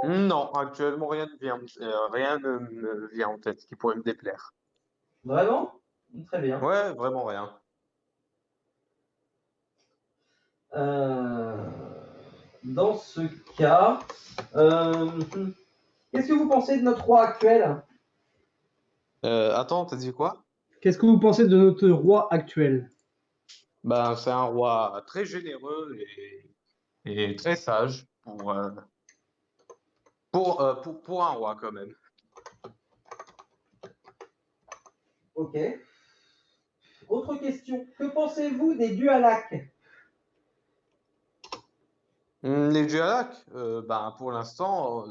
Non, actuellement rien ne me vient en tête qui pourrait me déplaire. Vraiment? Très bien. Ouais, vraiment rien. Euh, Dans ce cas, euh, qu'est-ce que vous pensez de notre roi actuel? Attends, t'as dit quoi? Qu'est-ce que vous pensez de notre roi actuel? Ben, c'est un roi très généreux et très sage pour un roi quand même. Ok. Autre question. Que pensez-vous des Dualac? Les Dualac, ben, pour l'instant,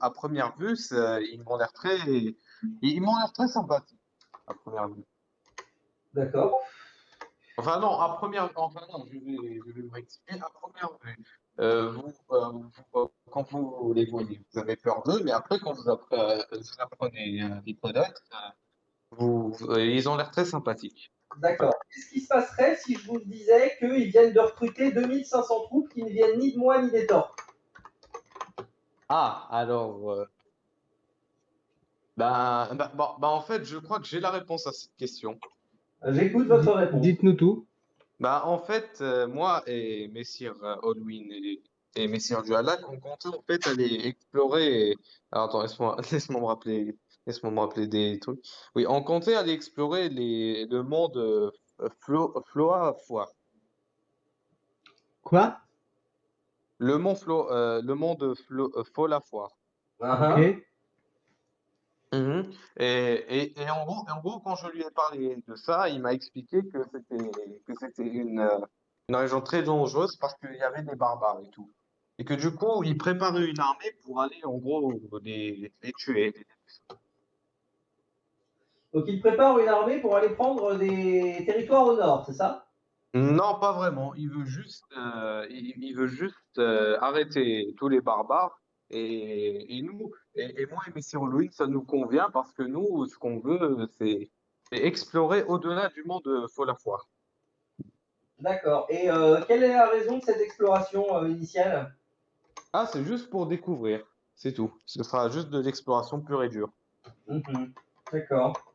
à première vue, ils m'ont l'air très sympathiques, à première vue. D'accord. Enfin non, enfin non, je vais me rectifier. À première vue, quand vous les voyez, vous avez peur d'eux, mais après, quand vous apprenez à les connaître, ils ont l'air très sympathiques. D'accord. Qu'est-ce qui se passerait si je vous disais qu'ils viennent de recruter 2500 troupes qui ne viennent ni de moi ni des torts? Ah, alors, en fait, je crois que j'ai la réponse à cette question. J'écoute votre réponse. Dites-nous tout. En fait, moi et Messire Olwyn et Messire Dualac, on comptait en fait aller explorer. Alors attends, laisse-moi me rappeler des trucs. Oui, on comptait aller explorer le monde Floa Foire. Quoi? Le monde Fola Foire. Ok. Mhm. Et en gros, quand je lui ai parlé de ça, il m'a expliqué que c'était une région très dangereuse parce qu'il y avait des barbares et tout. Et que du coup, il préparait une armée pour aller, en gros, les tuer. Donc ils préparent une armée pour aller prendre des territoires au nord, c'est ça? Non, pas vraiment. Il veut juste arrêter tous les barbares. Et moi et Messire Louis, ça nous convient parce que nous, ce qu'on veut, c'est explorer au-delà du monde Fola-Foire. D'accord. Et quelle est la raison de cette exploration initiale? Ah, c'est juste pour découvrir, c'est tout. Ce sera juste de l'exploration pure et dure. Mhm. D'accord.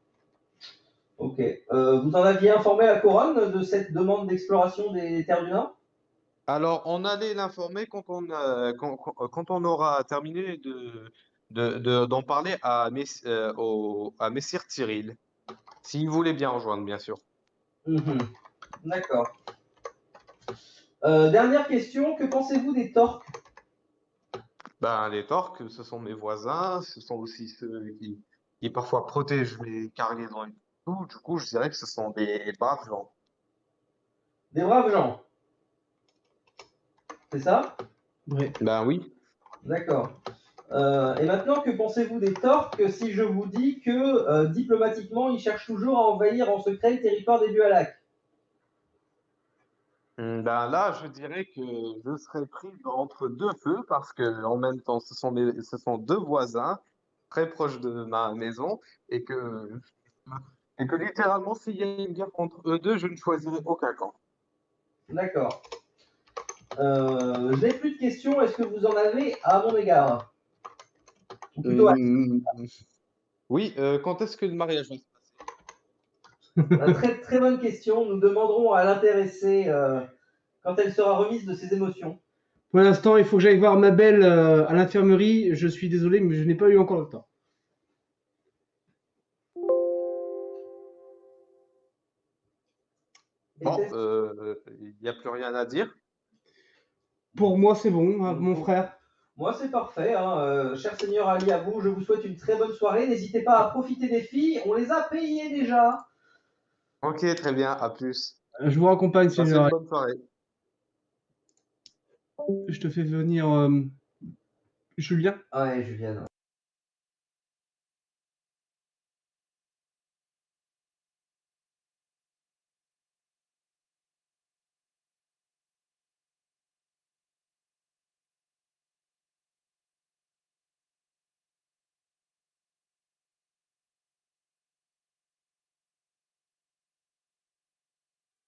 Ok. Vous en aviez informé la couronne de cette demande d'exploration des terres du Nord? Alors, on allait l'informer quand on aura terminé d'en parler à Messire Cyril, s'il voulait bien rejoindre, bien sûr. Mhm. D'accord. Dernière question, que pensez-vous des Torques? Les Torques, ce sont mes voisins, ce sont aussi ceux qui parfois protègent mes cargaisons et tout. Du coup, je dirais que ce sont des braves gens. Des braves gens, c'est ça? Ouais. Ben oui. D'accord. Et maintenant, que pensez-vous des Torques si je vous dis que diplomatiquement, ils cherchent toujours à envahir en secret le territoire des Dualac? Ben là, je dirais que je serais pris entre deux feux parce que en même temps, ce sont deux voisins très proches de ma maison et que littéralement, s'il y a une guerre entre eux deux, je ne choisirai aucun camp. D'accord. Je n'ai plus de questions. Est-ce que vous en avez à mon égard? Ou plutôt Oui, quand est-ce que le mariage va se passer? Très, très bonne question. Nous demanderons à l'intéressée quand elle sera remise de ses émotions. Pour l'instant, il faut que j'aille voir ma belle à l'infirmerie. Je suis désolé, mais je n'ai pas eu encore le temps. Bon, il n'y a plus rien à dire. Pour moi, c'est bon, hein, mon frère. Moi, c'est parfait. Hein. Cher Seigneur Ali, à vous, je vous souhaite une très bonne soirée. N'hésitez pas à profiter des filles. On les a payées déjà. Ok, très bien, à plus. Je vous raccompagne, Passez Seigneur. une bonne soirée. Je te fais venir Julien. Ouais, Julien.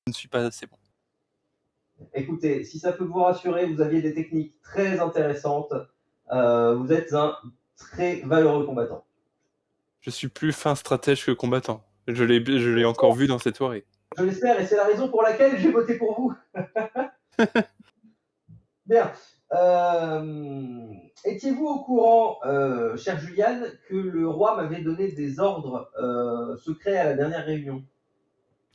Je ne suis pas assez bon. Écoutez, si ça peut vous rassurer, vous aviez des techniques très intéressantes. Vous êtes un très valeureux combattant. Je suis plus fin stratège que combattant. Je l'ai encore vu dans cette soirée. Je l'espère, et c'est la raison pour laquelle j'ai voté pour vous. Bien. Étiez-vous au courant, cher Juliane, que le roi m'avait donné des ordres secrets à la dernière réunion?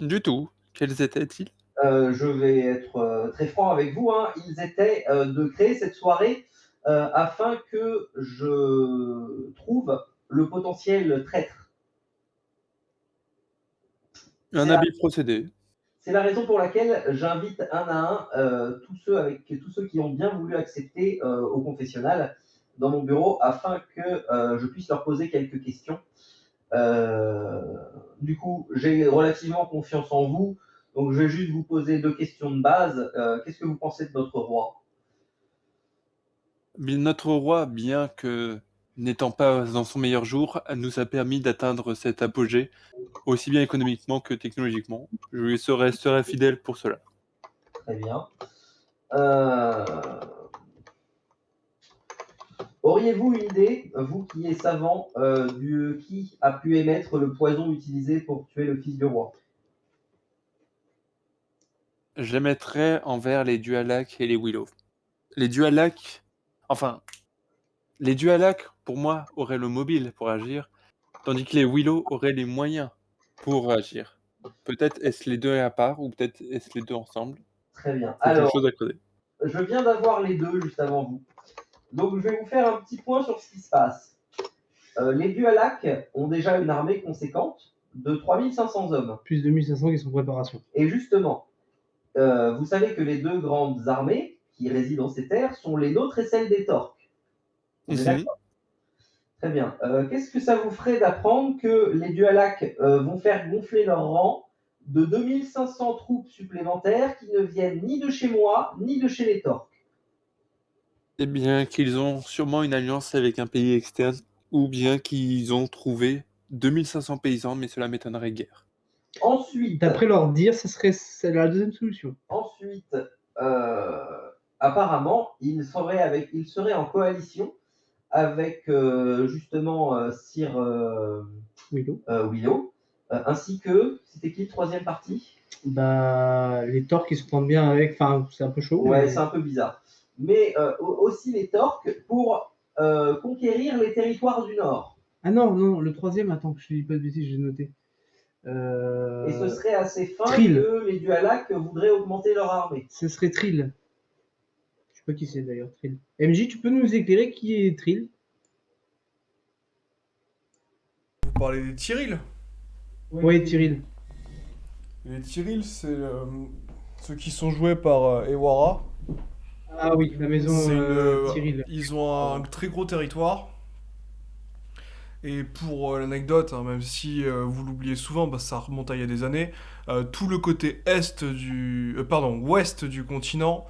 Du tout. Quels étaient-ils? Je vais être très franc avec vous. Hein. Ils étaient de créer cette soirée afin que je trouve le potentiel traître. Un habile procédé. C'est la raison pour laquelle j'invite un à un tous ceux qui ont bien voulu accepter au confessionnal dans mon bureau afin que je puisse leur poser quelques questions. Du coup, j'ai relativement confiance en vous, donc je vais juste vous poser 2 questions de base. Qu'est-ce que vous pensez de notre roi? Notre roi, bien que n'étant pas dans son meilleur jour, nous a permis d'atteindre cet apogée, aussi bien économiquement que technologiquement. Je lui serai fidèle pour cela. Très bien. Auriez-vous une idée, vous qui êtes savant, qui a pu émettre le poison utilisé pour tuer le fils du roi? J'émettrais envers les Dualac et les Willow. Les Dualac, pour moi, auraient le mobile pour agir, tandis que les Willow auraient les moyens pour agir. Peut-être est-ce les deux à part, ou peut-être est-ce les deux ensemble. Très bien. C'est quelque Alors, chose à creuser. je viens d'avoir les deux juste avant vous. Donc, je vais vous faire un petit point sur ce qui se passe. Les Dualac ont déjà une armée conséquente de 3500 hommes. Plus de 1500 qui sont en préparation. Et justement, vous savez que les deux grandes armées qui résident dans ces terres sont les nôtres et celles des Torques. On est d'accord? Très bien. Qu'est-ce que ça vous ferait d'apprendre que les Dualac vont faire gonfler leur rang de 2500 troupes supplémentaires qui ne viennent ni de chez moi, ni de chez les Torques? Eh bien, qu'ils ont sûrement une alliance avec un pays externe, ou bien qu'ils ont trouvé 2500 paysans, mais cela m'étonnerait guère. Ensuite, d'après leur dire, c'est la deuxième solution. Ensuite, apparemment, il serait en coalition avec justement Sir Willow, ainsi que, c'était qui le troisième parti? Bah, les Torques, ils se entendent bien avec. Enfin, c'est un peu chaud. Ouais, mais... c'est un peu bizarre. Mais aussi les Torques pour conquérir les territoires du Nord. Ah non, le troisième, attends, je ne dis pas de bêtises, j'ai noté. Et ce serait à ces fins Trill. que les Dualac voudraient augmenter leur armée. Ce serait Trill. Je sais pas qui c'est d'ailleurs, Trill. MJ, tu peux nous éclairer qui est Trill? Vous parlez des Tyril? Oui, Tyril. Les Tyril, c'est ceux qui sont joués par Ewara. Ah oui, la maison Cyril. Ils ont un très gros territoire. Et pour l'anecdote, hein, même si vous l'oubliez souvent, bah, ça remonte à il y a des années, tout le côté ouest du continent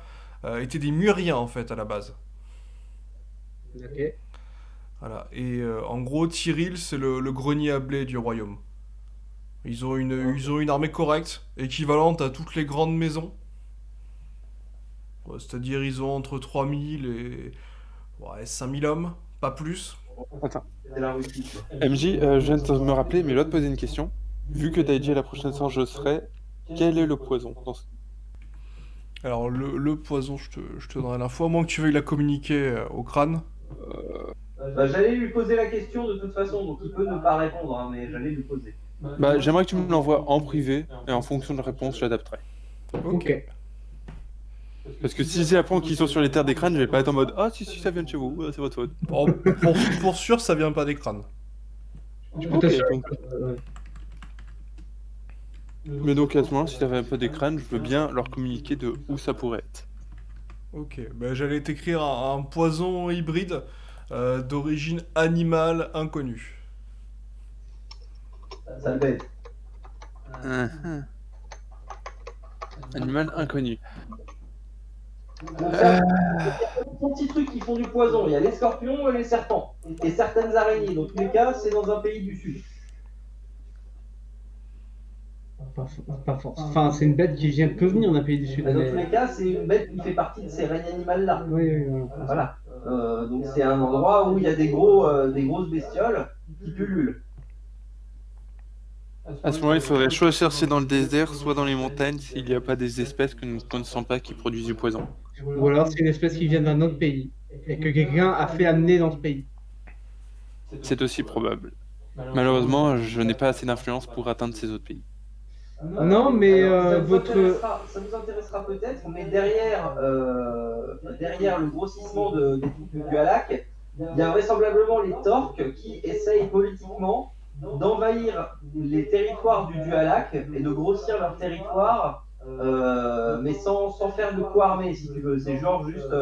était des Muriens en fait à la base. Ok. Voilà. Et en gros, Tyril, c'est le grenier à blé du royaume. Ils ont une armée correcte, équivalente à toutes les grandes maisons. Ouais, c'est-à-dire ils ont entre 3000 et 5000 hommes, pas plus. Attends. C'est la Russie, quoi. MJ, je viens de me rappeler, mais je dois te poser une question. Vu que t'as dit la prochaine fois je serai, quel est le poison Alors le poison, je te donnerai l'info, à moins que tu veuilles la communiquer au crâne. Bah, j'allais lui poser la question de toute façon, donc il peut ne pas répondre, hein, mais j'allais lui poser. Bah, j'aimerais que tu me l'envoies en privé, et en fonction de la réponse, j'adapterai. Ok. Parce que si c'est apprend qu'ils sont sur les terres des crânes, je vais pas être en mode ah si ça vient de chez vous, c'est votre faute. Oh, pour sûr, ça vient pas des crânes. Tu peux Ok, t'assurer. donc- Mais donc à ce moment-là, si ça vient pas des crânes, je veux bien leur communiquer de où ça pourrait être. Ok, bah, j'allais t'écrire un poison hybride d'origine animale inconnue. Ça le bête. Animal inconnu. Donc, ça, il y a plein de petits trucs qui font du poison. Il y a les scorpions et les serpents. Et certaines araignées. Dans tous les cas, c'est dans un pays du Sud. Enfin, c'est une bête qui peut venir d'un pays du Sud. Mais dans mais- tous les cas, c'est une bête qui fait partie de ces règnes animales-là. Oui, voilà. Voilà. Donc c'est un endroit où il y a des grosses bestioles qui pullulent. À ce moment-là, il faudrait soit chercher dans le désert, soit dans les montagnes, s'il n'y a pas des espèces que nous ne connaissons pas qui produisent du poison. Ou alors c'est une espèce qui vient d'un autre pays et que quelqu'un a fait amener dans ce pays. C'est aussi probable. Malheureusement, je n'ai pas assez d'influence pour atteindre ces autres pays. Non, mais Alors, votre. ça vous intéressera peut-être, mais derrière le grossissement des troupes du Dualac, il y a vraisemblablement les Torques qui essayent politiquement d'envahir les territoires du Dualac et de grossir leur territoire, mais sans faire de coup armé, si tu veux. C'est genre juste,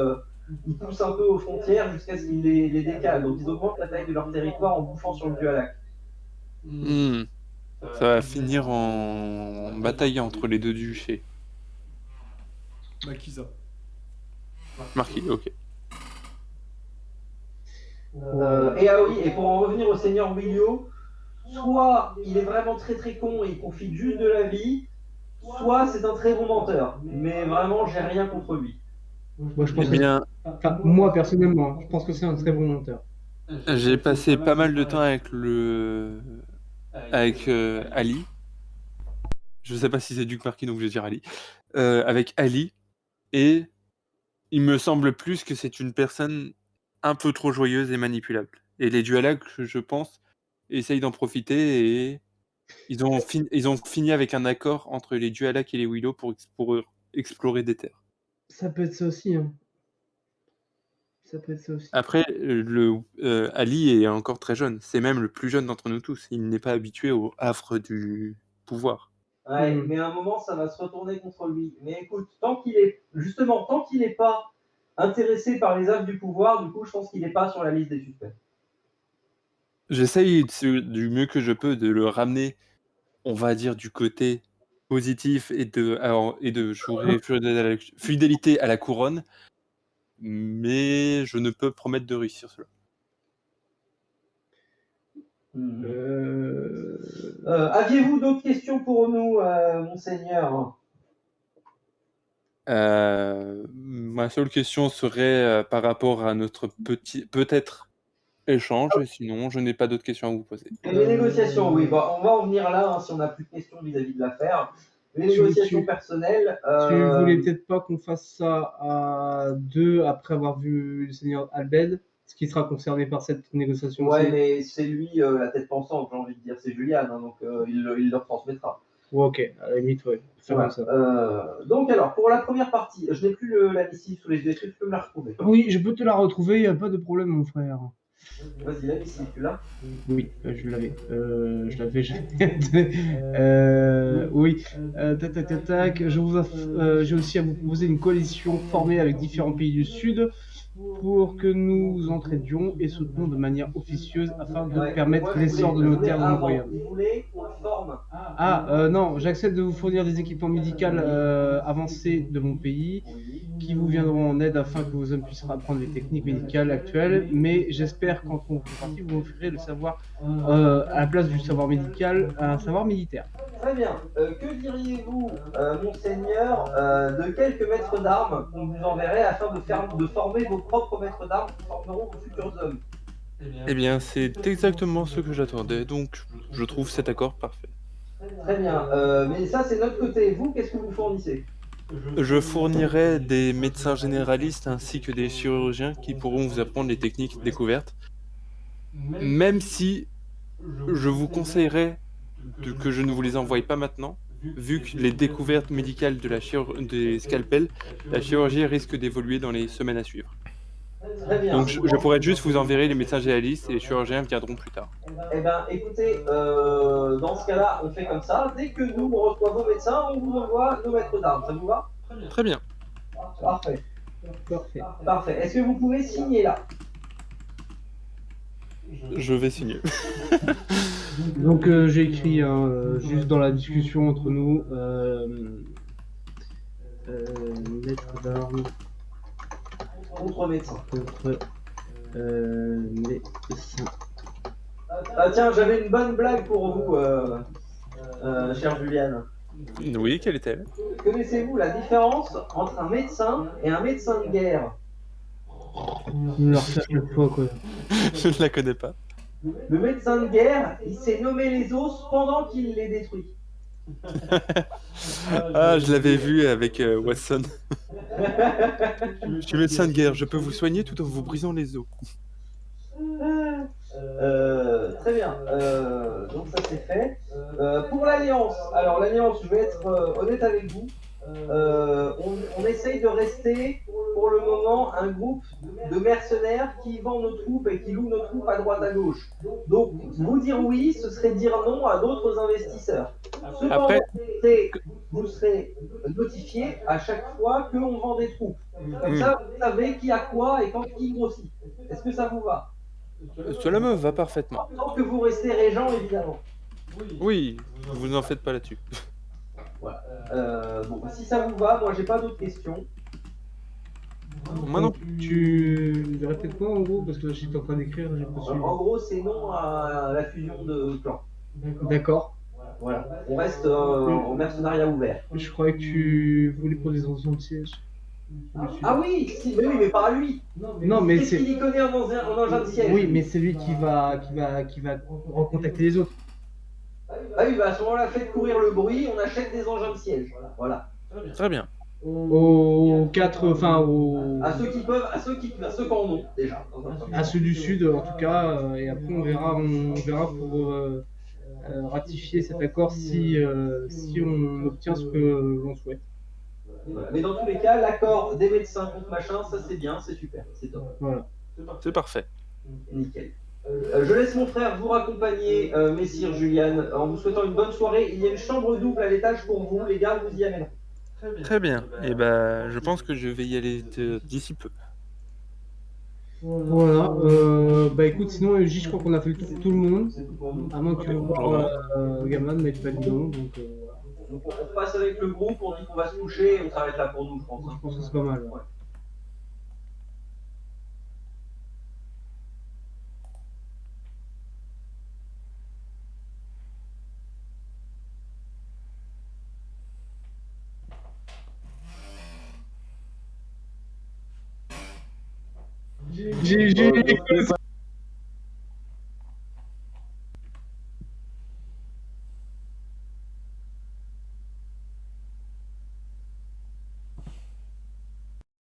ils poussent un peu aux frontières jusqu'à ce qu'ils les décalent. Donc ils augmentent la taille de leur territoire en bouffant sur le Dualac. Ça va finir en bataille entre les deux duchés. Maquisa. Marquis, ok. Et ah oui, et pour en revenir au seigneur Willio, soit il est vraiment très très con et il profite juste de la vie, soit c'est un très bon menteur. Mais vraiment, j'ai rien contre lui. Moi, je pense Eh bien, enfin, moi personnellement, je pense que c'est un très bon menteur. j'ai passé pas mal de temps avec Ali. Je sais pas si c'est Duc Marquis, donc je vais dire Ali. Avec Ali, et il me semble plus que c'est une personne un peu trop joyeuse et manipulable. Et les Dualacs, je pense, essayent d'en profiter et ils ont fini avec un accord entre les Dualacs et les Willow pour explorer des terres. Ça peut être ça aussi. Hein. Ça peut être ça aussi. Après, Ali est encore très jeune. C'est même le plus jeune d'entre nous tous. Il n'est pas habitué au havre du pouvoir. Ouais, mais à un moment, ça va se retourner contre lui. Mais écoute, tant qu'il n'est pas intéressé par les œuvres du pouvoir, du coup, je pense qu'il n'est pas sur la liste des suspects. J'essaye du mieux que je peux de le ramener, on va dire, du côté positif et de jouer fidélité à la couronne, mais je ne peux promettre de réussir cela. Aviez-vous d'autres questions pour nous, monseigneur? Ma seule question serait par rapport à notre peut-être échange, et sinon je n'ai pas d'autres questions à vous poser. Et les négociations, oui, bah, on va en venir là, hein, si on n'a plus de questions vis-à-vis de l'affaire. Les négociations personnelles. Tu voulais peut-être pas qu'on fasse ça à deux après avoir vu le seigneur Albed, ce qui sera concerné par cette négociation Ouais, aussi. mais c'est lui la tête pensante, j'ai envie de dire, c'est Julian, hein, donc il leur transmettra. Ouais, ok, à la limite, ouais. Voilà. Comme ça. Donc alors, pour la première partie, je n'ai plus la missive sous les yeux, est-ce que tu peux me la retrouver? Oui, je peux te la retrouver, il n'y a pas de problème, mon frère. Vas-y, là, ici, tu l'as? Oui, je l'avais. Je l'avais jamais. Oui. Tac, tac, tac, tac. J'ai aussi à vous proposer une coalition formée avec différents pays du Sud pour que nous entraidions et soutenions de manière officieuse afin de Ouais, permettre moi, l'essor de nos terres dans nos avant. royaumes. Vous voulez qu'on le forme? Non, j'accepte de vous fournir des équipements médicaux avancés de mon pays qui vous viendront en aide afin que vos hommes puissent apprendre les techniques médicales actuelles, mais j'espère qu'en contrepartie, vous m'offrirez le savoir, à la place du savoir médical, un savoir militaire. Très bien. Que diriez-vous, monseigneur, de quelques maîtres d'armes qu'on vous enverrait afin de former vos propres maîtres d'armes qui formeront vos futurs hommes? Eh bien, c'est exactement ce que j'attendais, donc je trouve cet accord parfait. Très bien. Mais ça, c'est notre côté. Vous, qu'est-ce que vous fournissez? Je fournirai des médecins généralistes ainsi que des chirurgiens qui pourront vous apprendre les techniques découvertes, même si je vous conseillerais que je ne vous les envoie pas maintenant, vu que les découvertes médicales des scalpels, la chirurgie risque d'évoluer dans les semaines à suivre. Très bien. Donc je pourrais juste vous enverrer les médecins généralistes et les chirurgiens viendront plus tard. Eh bien, écoutez, dans ce cas-là, on fait comme ça. Dès que nous, on reçoit vos médecins, on vous envoie nos maîtres d'armes. Ça vous va? Très bien. Parfait. Parfait. Parfait. Est-ce que vous pouvez signer là? Je vais signer. Donc j'ai écrit juste dans la discussion entre nous, maître d'armes Contre médecin. contre médecin. Ah tiens, j'avais une bonne blague pour vous, chère Juliane. Oui, quelle est-elle? Connaissez-vous la différence entre un médecin et un médecin de guerre? Il me le refait à chaque fois, quoi. Je ne la connais pas. Le médecin de guerre, il sait nommer les os pendant qu'il les détruit. Ah, je l'avais vu avec Watson. Je suis médecin de guerre, je peux vous soigner tout en vous brisant les os. Très bien. Donc ça c'est fait. Pour l'Alliance, alors l'Alliance, je vais être honnête avec vous. On essaye de rester pour le moment un groupe de mercenaires qui vendent nos troupes et qui louent nos troupes à droite à gauche. Donc vous dire oui, ce serait dire non à d'autres investisseurs. Cependant, Après- vous serez notifié à chaque fois qu'on vend des troupes. Comme ça, vous savez qui a quoi et quand qui grossit. Est-ce que ça vous va? Cela me va parfaitement. Tant que vous restez régent, évidemment. Oui, vous n'en faites pas là-dessus. Voilà. Bon, si ça vous va, moi j'ai pas d'autres questions. Moi non. Tu répètes quoi en gros? Parce que j'étais en train d'écrire, j'ai pas suivi. En gros, c'est non à la fusion de clans. D'accord. Voilà. On reste en mercenariat ouvert. Je croyais que tu voulais prendre des anciens de siège. Ah oui, si, mais oui, mais pas à lui. Non, mais Qu'est-ce c'est. qu'il y connaît en engin de siège? Oui, mais c'est lui qui va recontacter les autres. Ah oui, bah à ce moment-là, faites courir le bruit, on achète des engins de siège. Voilà. Très bien. Aux quatre, enfin À ceux qui peuvent, à ceux qui en ont déjà. à ceux du sud en tout cas, et après on verra pour ratifier cet accord si on obtient ce que l'on souhaite. Voilà. Mais dans tous les cas, l'accord des médecins contre machin, ça c'est bien, c'est super, c'est top. Voilà. C'est parfait. Nickel. Je laisse mon frère vous raccompagner, messire Juliane, en vous souhaitant une bonne soirée. Il y a une chambre double à l'étage pour vous, les gars, vous y amènerez. Très bien. Et ben, je pense que je vais y aller d'ici peu. Voilà. Bah écoute, sinon J, je crois qu'on a fait le tour de tout le monde. À moins que tu veux voir Gaman, mais pas dit non. Donc Donc on passe avec le groupe, on dit qu'on va se coucher et on s'arrête là pour nous, je pense. je pense que c'est pas mal. Ouais. GG,